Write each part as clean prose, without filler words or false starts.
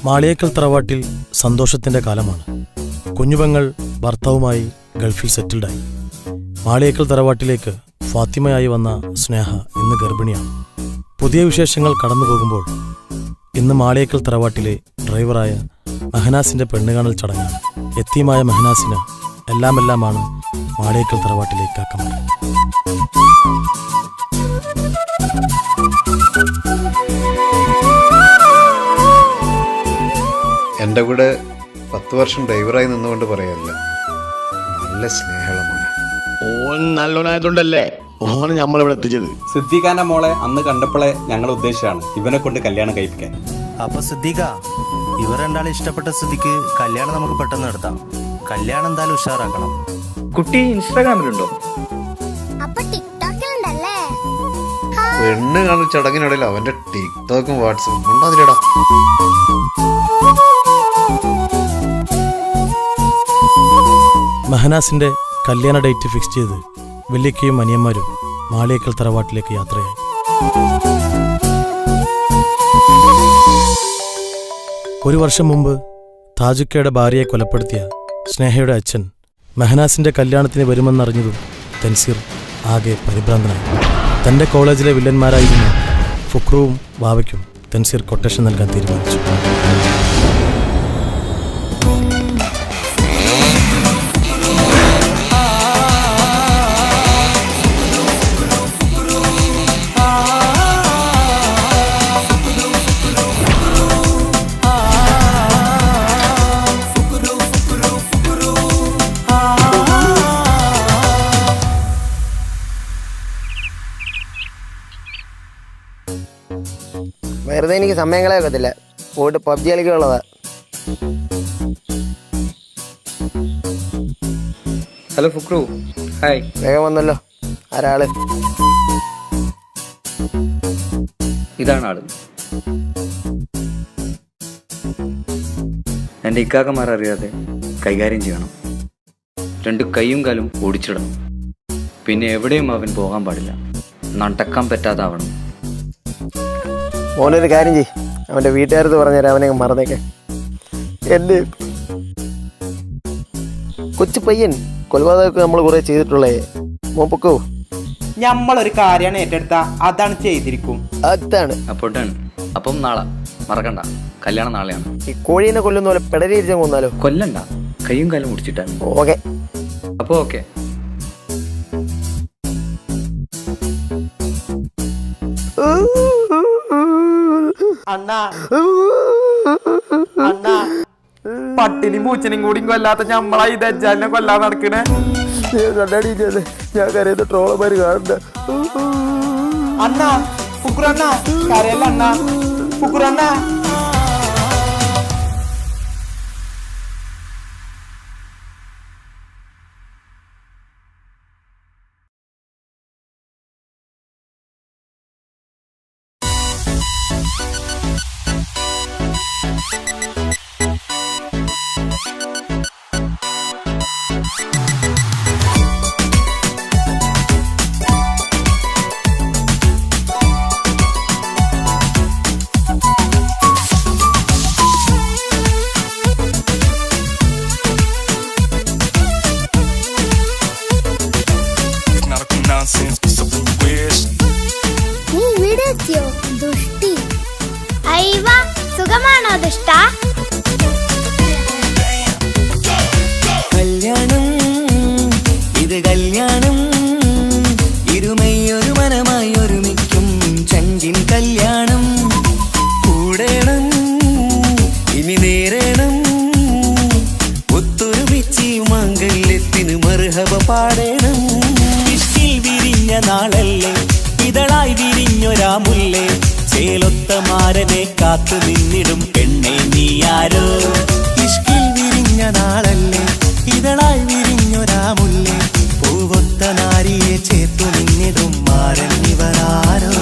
മാളിയേക്കൽ തറവാട്ടിൽ സന്തോഷത്തിന്റെ കാലമാണ്. കുഞ്ഞുപെങ്ങൾ ഭർത്താവുമായി ഗൾഫിൽ സെറ്റിൽഡായി. മാളിയേക്കൽ തറവാട്ടിലേക്ക് ഫാത്തിമയായി വന്ന സ്നേഹ ഇന്ന് ഗർഭിണിയാണ്. പുതിയ വിശേഷങ്ങൾ കടന്നു പോകുമ്പോൾ ഇന്ന് മാളിയേക്കൽ തറവാട്ടിലെ ഡ്രൈവറായ മെഹനാസിന്റെ പെണ്ണുകാണൽ ചടങ്ങാണ്. യത്തീമായ മെഹനാസിന് എല്ലാമെല്ലാമാണ് മാളിയേക്കൽ തറവാട്ടിലെ കാക്കമാർ. എൻ്റെ കൂടെ 10 വർഷം ഡ്രൈവറായി നിന്നുകൊണ്ട് പറയല്ല, നല്ല സ്നേഹമാണ്. ഓൻ നല്ലോനായതുകൊണ്ടല്ലേ ഓന് നമ്മളിവിടെ എത്തിച്ചത്. സിദ്ദീഖാന്റെ മോളെ അന്ന് കണ്ടപ്പോഴേ ഞങ്ങൾ ഉദ്ദേശിച്ചാണ് ഇവനെ കൊണ്ട് കല്യാണം കഴിപ്പിക്കാൻ. അപ്പൊ സിദ്ദീഖ, ഇവർ രണ്ടാളും ഇഷ്ടപ്പെട്ട സ്ഥിതിക്ക് കല്യാണം നമുക്ക് പെട്ടെന്ന് നടത്താം. കല്യാണം എന്തായാലും ഉഷാറാക്കണം. കുട്ടി ഇൻസ്റ്റാഗ്രാമിലുണ്ടോ? പെണ്ണ് കാണുന്ന ചടങ്ങിനിടയിൽ അവന്റെ ടിക്ടോക്കും വാട്സപ്പും ഉണ്ടാതില്ലടാ. മെഹനാസിന്റെ കല്യാണ ഡേറ്റ് ഫിക്സ് ചെയ്ത് വല്യക്കയും അനിയന്മാരും മാളിയേക്കൽ തറവാട്ടിലേക്ക് യാത്രയായി. ഒരു വർഷം മുമ്പ് താജുക്കയുടെ ഭാര്യയെ കൊലപ്പെടുത്തിയ സ്നേഹയുടെ അച്ഛൻ മെഹനാസിന്റെ കല്യാണത്തിന് വരുമെന്നറിഞ്ഞതും തൻസീർ ആകെ പരിഭ്രാന്തനായി. തന്റെ കോളേജിലെ വില്ലന്മാരായിരുന്ന ഫുക്രുവും വാവയ്ക്കും തൻസീർ കൊട്ടേഷൻ നൽകാൻ തീരുമാനിച്ചു. വെറുതെ എനിക്ക് സമയം കളയൊക്കത്തില്ല, പോയിട്ട് പബ്ജി കളിക്കുള്ളതാ. Hello Fukru, hi. വേഗം വന്നല്ലോ. ആരാള്? ഇതാണ് ആള്. എൻ്റെ ഇക്കാക്കമാർ അറിയാതെ കൈകാര്യം ചെയ്യണം. 2 കൈയും കാലും ഓടിച്ചിടണം. പിന്നെ എവിടെയും അവൻ പോകാൻ പാടില്ല. നടക്കാൻ പറ്റാതാവണം. മോനൊരു കാര്യം ചെയ്യ്, അവൻ്റെ വീട്ടുകാരത്ത് പറഞ്ഞുതരാം, അവനെ മറന്നേക്കെ. എൻ്റെ കൊച്ചു പയ്യൻ കൊലപാതകമൊക്കെ നമ്മൾ കുറേ ചെയ്തിട്ടുള്ളേ. മോൻ പൊക്കോ. നമ്മളൊരു കാര്യമാണ് ഏറ്റെടുത്ത അതാണ് ചെയ്തിരിക്കും. അതാണ്. അപ്പം നാളെ മറക്കണ്ട, കല്യാണം നാളെയാണ്. ഈ കോഴീനെ കൊല്ലുന്ന പോലെ പെടലിരിച്ചാൽ കൊന്നാലോ? കൊല്ലണ്ട, കൈയും കാലും മുടിച്ചിട്ടാണ്. ഓക്കെ. അപ്പോൾ ഓക്കെ. അണ്ണാ അണ്ണാ, പട്ടിനും പൂച്ചനും കൂടി കൊല്ലാത്ത ഞമ്മളാ ഈ ദജ്ജാലിനെ കൊല്ലാൻ നടക്കണേ. ഞാൻ കരയുന്ന ട്രോളന്മാര് കാണണ്ട. അണ്ണാ ഫുക്രണ്ണ കരയല്ല, അണ്ണാ ഫുക്രണ്ണ. സുഖമാണോ ദുഷ്ട? കല്യാണം ഇത് കല്യാണം, ഇരുമയൊരു മനമായി ഒരുമിക്കും ചങ്കിൻ കല്യാണം. കൂടേണം ഇനി നേരേണം, ഒത്തൊരുമിച്ച് മംഗല്യത്തിന് മർഹബ പാടേണം. ഇഷ്കിൽ വിരിഞ്ഞ നാളല്ലേ, ഇതളായി വിരിഞ്ഞൊരാ മുല്ലേ, ചേലൊത്ത മാരനെ കാത്തു നിന്നിടും പെണ്ണെ നീയാരോ. ഇഷ്കിൽ വിരിഞ്ഞ നാളല്ലേ, ഇതളായി വിരിഞ്ഞൊരാ മുല്ലേ, പൂവൊത്ത നാരിയെ ചേർത്തു നിന്നിടും മാരൻ ഇവരാരോ.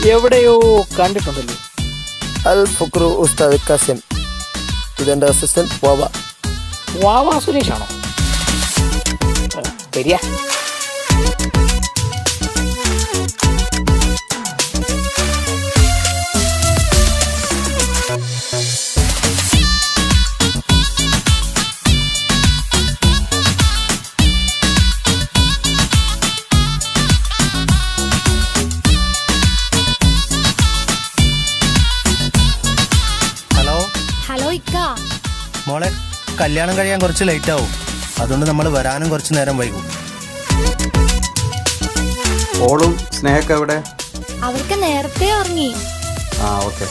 എവിടെയോ കണ്ടിട്ടുണ്ടല്ലോ. അൽ ഫുക്രു ഉസ്താദ് കസിൻ. ഇതെൻ്റെ അസിസ്റ്റന്റ് വാവ. വാവാ സുരേഷാണോ? വരിക. ഹലോ ഹലോ ഇക്ക. മോളെ, കല്യാണം കഴിയാൻ കുറച്ച് ലേറ്റ് ആവും. അതുകൊണ്ട് നമ്മൾ വരാനും കുറച്ച് നേരം വൈകും. ഓളും സ്നേഹൊക്കെ എവിടെ? അവർക്ക് നേരത്തെ ഉറങ്ങി. ഓക്കെ.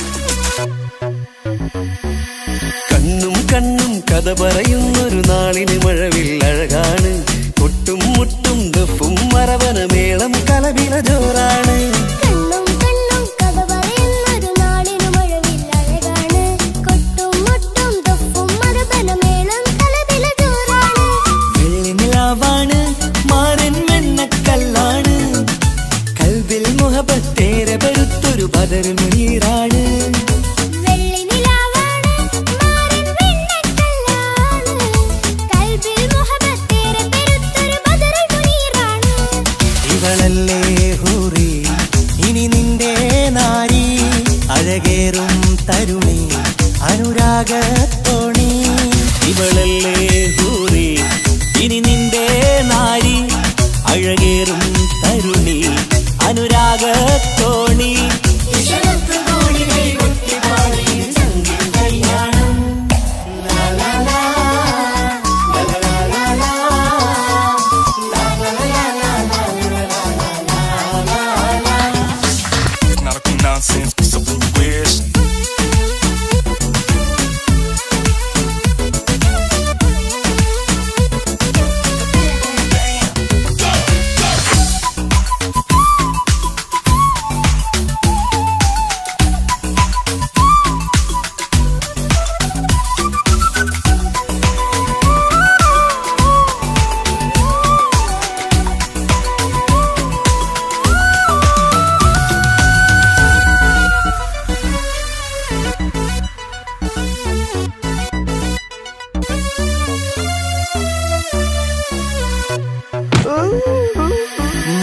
കണ്ണും കണ്ണും കഥ പറയുന്നൊരു നാളിന് മഴവിൽ അഴകാണ്. കൊട്ടും മുട്ടും ദഫും മറവന മേളം കലപില ജോറാണ്. കണ്ണും കണ്ണും കഥ പറയുന്നൊരു നാളിനു മഴവിൽ അഴകാണ്. കൊട്ടും മുട്ടും ദഫും മരബല മേളം കലപില ജോറാണ്. വെള്ളി നിലാവാണ്, മാരൻ വെണ്ണക്കല്ലാണ്. കൽബിൽ മുഹബത്തേരെ പെരുത്തൊരു ബദർ മുനീറാണ്. വെള്ളി നിലാവാണ്, മാറിൻ വെണ്ണക്കല്ലാണ്. കൽബിൽ മുഹബത്തേറെ പെരുത്തൊരു ബദറുൽ മുനീറാണ്. ഇവളല്ലേ ഹൂറി, ഇനി നിന്റെ നാരി, അഴകേറും തരുണി, അനുരാഗത്തോണി. ഇവളല്ലേ ഹൂറി, ഇനി നിന്റെ നാരി, അഴകേറും തരുണി, അനുരാഗത്തോണി.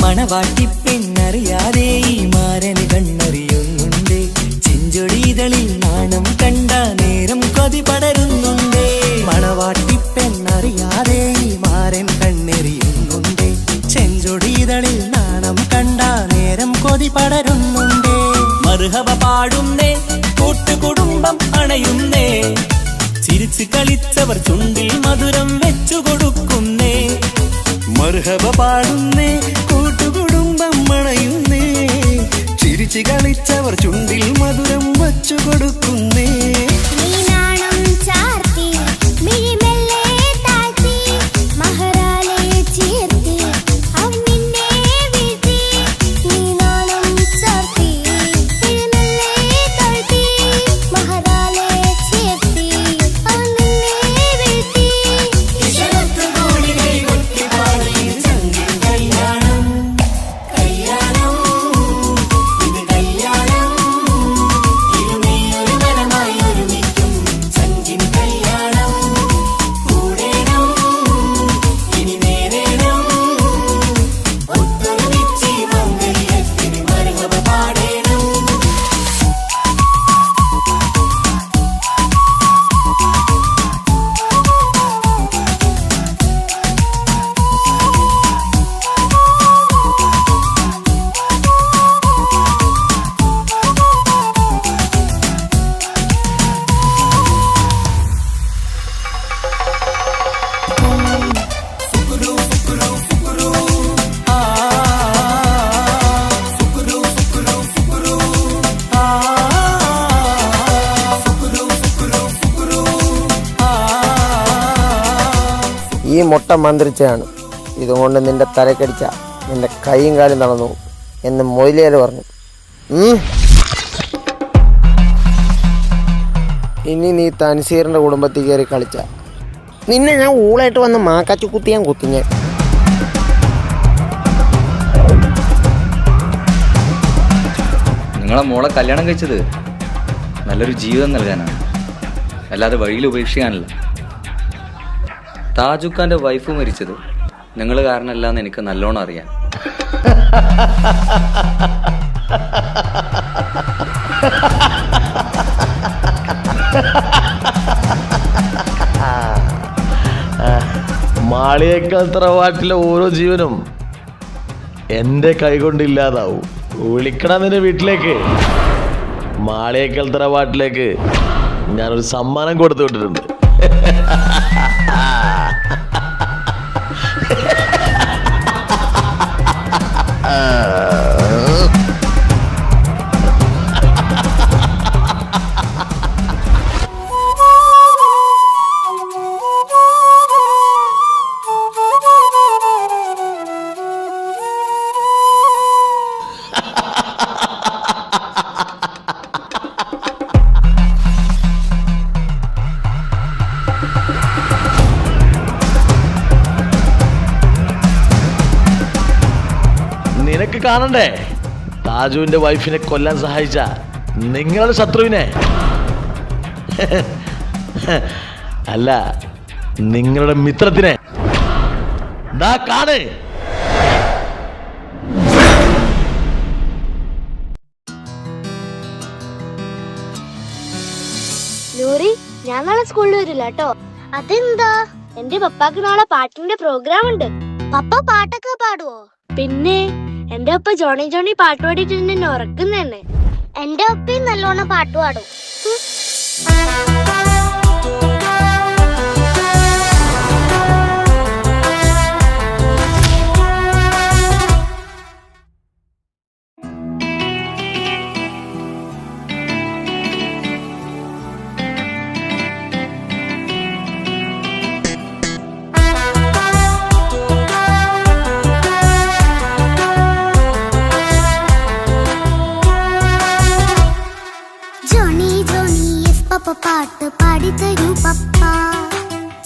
മണവാട്ടി പെണ്ണറിയാതെ ഈ മാരന് കണ്ണറിയുന്നുണ്ട്. ചെഞ്ചൊടിതളിൽ നാണം കണ്ട നേരം കൊതി പടരുന്നുണ്ട്. മണവാട്ടി പെണ്ണറിയാതെ ഈ മാരൻ കണ്ണെറിയുന്നുണ്ട്. ചെഞ്ചൊടിതളിൽ നാണം കണ്ട നേരം കൊതി പടരുന്നുണ്ട്. മർഹബ പാടുന്നേ, കൂട്ടുകുടുംബം അണയുന്നേ. ചിരിച്ചു കളിച്ചവർ ചുണ്ടിൽ മധുരം വെച്ചു കൊടുക്കുന്നേ. മർഹബ പാടുന്നേ, കൂട്ടുകുടുംബം അണയുന്നേ. ചിരിച്ചു കളിച്ചവർ ചുണ്ടിൽ മധുരം വച്ചു കൊടുക്കുന്നേ. നീ നാണം ചാർത്തി, മിഴിമെല്ലെ താഴ്ത്തി, മഹറാലെ ചേർത്തി, അവൻ നിന്നെ വീഴ്ത്തി. നീ നാണം ചാർത്തി, മിഴിമെല്ലെ താഴ്ത്തി, മഹറാലെ ചേർത്തി, അവൻ നിന്നെ വീഴ്ത്തി. ഈ മുട്ട മന്ത്രിച്ചാണ്. ഇതുകൊണ്ട് നിന്റെ തലക്കടിച്ച നിന്റെ കൈയും കാലും നടന്നു എന്ന് മൊയ്ലിയാർ പറഞ്ഞു. ഇനി നീ തൻസീറിൻ്റെ കുടുംബത്തിൽ കയറി കളിച്ച നിന്നെ ഞാൻ ഊളായിട്ട് വന്ന് മാക്കാച്ചു കുത്തിയാൻ കുത്തിഞ്ഞ. നിങ്ങളെ മോളെ കല്യാണം കഴിച്ചത് നല്ലൊരു ജീവിതം നൽകാനാണ്, അല്ലാതെ വഴിയിൽ ഉപേക്ഷിക്കാനല്ല. താജുഖാന്റെ വൈഫ് മരിച്ചത് നിങ്ങൾ കാരണമല്ലാന്ന് എനിക്ക് നല്ലോണം അറിയാം. മാളിയേക്കൽ തറവാട്ടിലെ ഓരോ ജീവനും എൻ്റെ കൈകൊണ്ട് ഇല്ലാതാവും. വിളിക്കണം നിന്റെ വീട്ടിലേക്ക്. മാളിയേക്കൽ തറവാട്ടിലേക്ക് ഞാനൊരു സമ്മാനം കൊടുത്തു വിട്ടിട്ടുണ്ട്. നിനക്ക് കാണണ്ടേ താജുവിന്റെ വൈഫിനെ കൊല്ലാൻ സഹായിച്ച നിങ്ങളുടെ ശത്രുവിനെ? അല്ല, നിങ്ങളുടെ മിത്രത്തിനെ. ദാ കാണ്. നൂറി, ഞാൻ നാളെ സ്കൂളിൽ വരില്ല കേട്ടോ. അതെന്താ? എന്റെ പപ്പാക്ക് നാളെ പാട്ടിന്റെ പ്രോഗ്രാം ഉണ്ട്. പപ്പ പാട്ടൊക്കെ പാടുവോ? പിന്നെ എന്റെ ഒപ്പ ജോണി ജോണി പാട്ട് പാടിയിട്ട് എന്നെ ഉറക്കുന്നതന്നെ. എന്റെ ഒപ്പയും നല്ലോണം പാട്ട് പാടും. പാട്ട് പാടിത്തരൂ പപ്പ,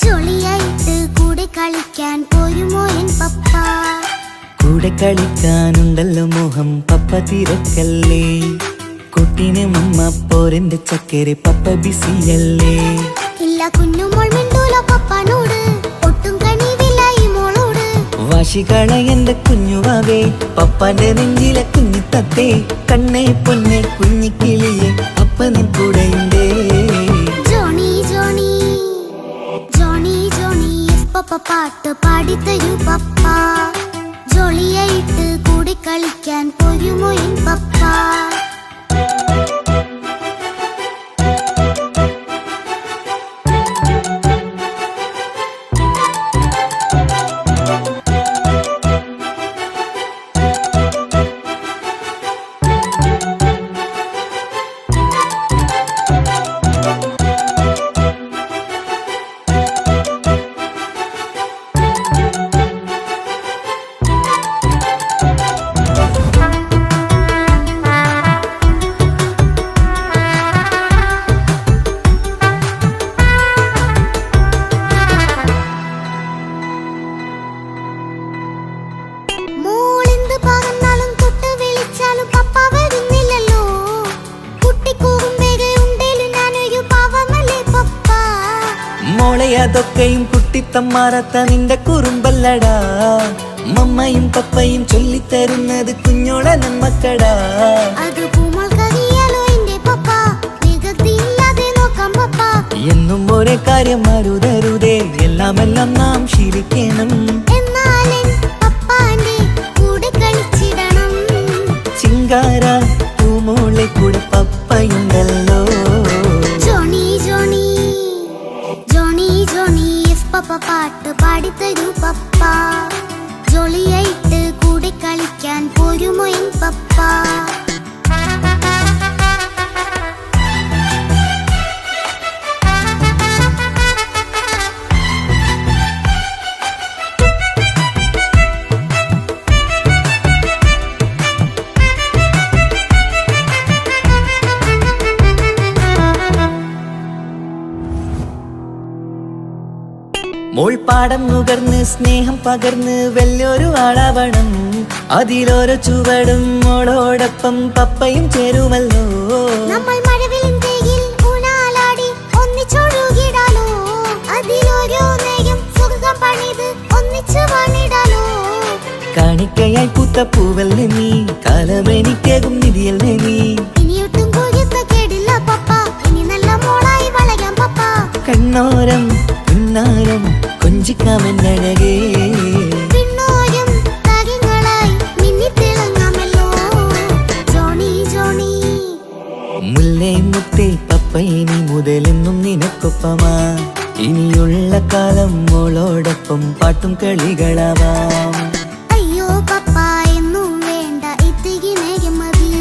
ജോളിയായിട്ട് കൂടെ കളിക്കാൻ പോരുമോ എൻ പപ്പ? കൂടെ കളിക്കാനുണ്ടല്ലോ മോഹം പപ്പ തിരക്കല്ലേ, കുട്ടീനെ മമ്മ പോരെന്റെ ചക്കരെ പപ്പ ബിസിയല്ലേ. ഇല്ല കുഞ്ഞുമോൾ മിണ്ടൂല പപ്പനോട്, ഒട്ടും കണിവില്ല ഈ മോളോട്. വാശികള എന്റെ കുഞ്ഞുവാവേ, പപ്പാന്റെ നെഞ്ചിലെ കുഞ്ഞു തത്തേ, കണ്ണേ പൊന്നെ കുഞ്ഞിക്കിളിയെ അപ്പനും കൂടെയുണ്ടേ. ജോണി ജോണി ജോണി ജോണി പപ്പ പാട്ട് പാടിത്തരൂ പപ്പ, ജോളിയായിട്ട് കൂടെ കളിക്കാൻ പോരുമോ എൻ പപ്പ? അതൊക്കെയും കുട്ടിത്തമ്മാറത്ത നിന്റെ കുറുമ്പല്ലടാ, മമ്മയും പപ്പയും ചൊല്ലിത്തരുന്നത് കുഞ്ഞോളെ നമ്മക്കടാ. എന്നും ഒരേ കാര്യം അരുതരുതേ, എല്ലാം നാം ശീലിക്കണം. ചിങ്കാര പൂമോളെ കൂടെ പപ്പയുണ്ടല്ലോ. ജോണി ജോണി ജോണി ജോണി പപ്പ പാട്ട് പാടിത്തരൂ പപ്പ, ജോളിയായിട്ട് കൂടെ കളിക്കാൻ പോരുമോ എൻ പപ്പ? മോൾ പാടം നുകർന്ന് സ്നേഹം പകർന്ന് വലിയൊരു ആളാവണം. അതിലോരോ ചുവടും മോളോടൊപ്പം പപ്പയും ചേരുമല്ലോ. നമ്മൾ മഴവിലും തേയിൽ ഊനാലാടി ഒന്നിച്ചൊഴുകിടാലോ. അതിലോരോ നേയം സുഖം പണിത് ഒന്നിച്ചു വാണിടാലോ. കാണിക്കയായി പൂത്ത പൂവല്ലേ നീ, കാലമെനിക്കേകും നിധിയല്ലേ നീ. ഇനിയൊട്ടും കേടില്ല പപ്പ, ഇനി നല്ല മോളായി വളയാം പപ്പ. കണ്ണോരം പുന്നാരം കൊഞ്ചിക്കാമെന്നഴകേ, പിന്നോരും താരങ്ങളായി മിന്നിത്തിളങ്ങാമല്ലോ. ജോണി ജോണി മുല്ലേ മുത്തേ പപ്പ ഇനി മുതലെന്നും നിനക്കൊപ്പമാ. ഇനിയുള്ള കാലം മോളോടൊപ്പം പാട്ടും കളികളാവാം. അയ്യോ പപ്പ എന്നും വേണ്ട ഇത്തിരി നേരം മതി.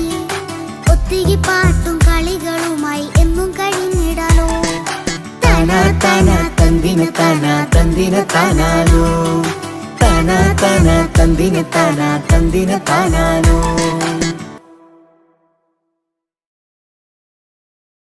ഒത്തിരി പാട്ടും കളികളുമായി എന്നും കഴിഞ്ഞിടാലോ. താനാ താനാ തന്തിന താനാ തന്തിന താനാലോ, താനാ താനാ തന്തിന താനാ തന്തിന താനാലോ.